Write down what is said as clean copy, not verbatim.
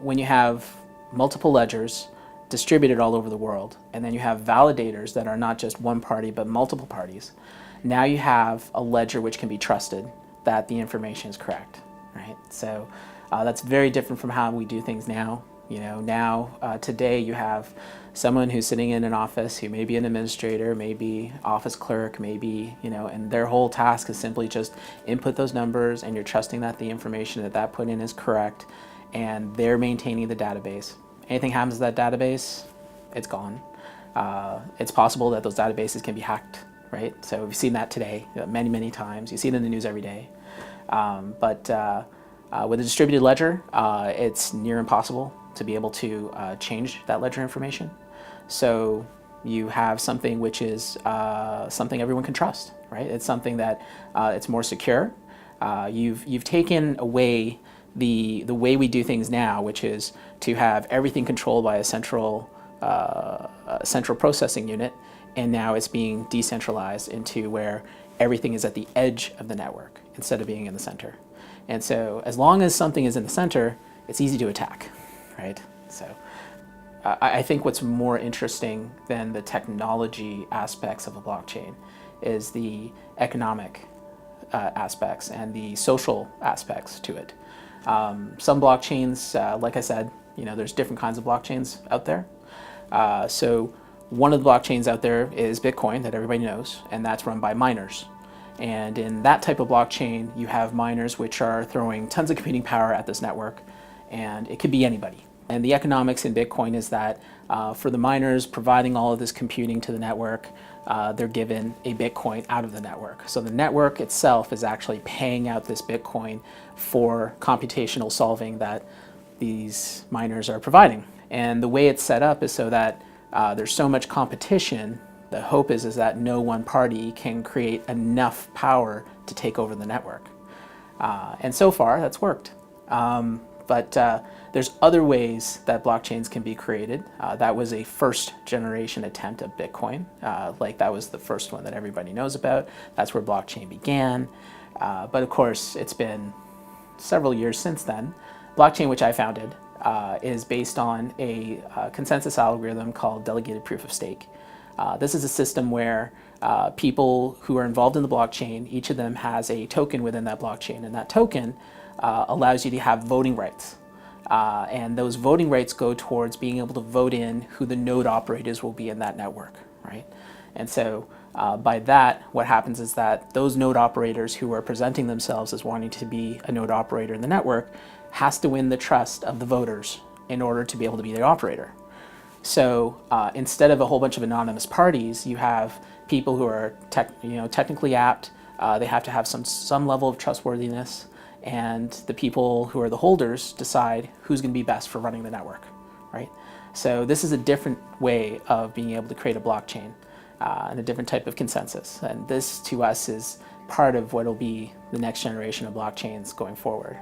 when you have multiple ledgers distributed all over the world, and then you have validators that are not just one party but multiple parties, now you have a ledger which can be trusted that the information is correct, right? So that's very different from how we do things now. Today you have someone who's sitting in an office who may be an administrator, maybe office clerk, maybe, and their whole task is simply just input those numbers, and you're trusting that the information that put in is correct, and they're maintaining the database. Anything happens to that database, it's gone. It's possible that those databases can be hacked, right? So we've seen that today many, many times. You see it in the news every day. With a distributed ledger, it's near impossible to be able to change that ledger information. So you have something which is something everyone can trust, right? It's something that it's more secure. You've taken away the way we do things now, which is to have everything controlled by a central processing unit, and now it's being decentralized into where everything is at the edge of the network instead of being in the center. And so as long as something is in the center, it's easy to attack, right? So I think what's more interesting than the technology aspects of a blockchain is the economic aspects and the social aspects to it. Some blockchains, like I said, there's different kinds of blockchains out there. So one of the blockchains out there is Bitcoin, that everybody knows, and that's run by miners. And in that type of blockchain, you have miners which are throwing tons of computing power at this network, and it could be anybody. And the economics in Bitcoin is that for the miners providing all of this computing to the network, they're given a Bitcoin out of the network. So the network itself is actually paying out this Bitcoin for computational solving that these miners are providing. And the way it's set up is so that there's so much competition. The hope is that no one party can create enough power to take over the network. And so far, that's worked. But there's other ways that blockchains can be created. That was a first generation attempt at Bitcoin. Like that was the first one that everybody knows about. That's where blockchain began. But of course, it's been several years since then. Blockchain, which I founded, is based on a consensus algorithm called delegated proof of stake. This is a system where people who are involved in the blockchain, each of them has a token within that blockchain, and that token allows you to have voting rights. And those voting rights go towards being able to vote in who the node operators will be in that network, right? And so by that, what happens is that those node operators who are presenting themselves as wanting to be a node operator in the network has to win the trust of the voters in order to be able to be the operator. So instead of a whole bunch of anonymous parties, you have people who are technically apt. They have to have some level of trustworthiness, and the people who are the holders decide who's going to be best for running the network, right? So this is a different way of being able to create a blockchain and a different type of consensus. And this, to us, is part of what will be the next generation of blockchains going forward.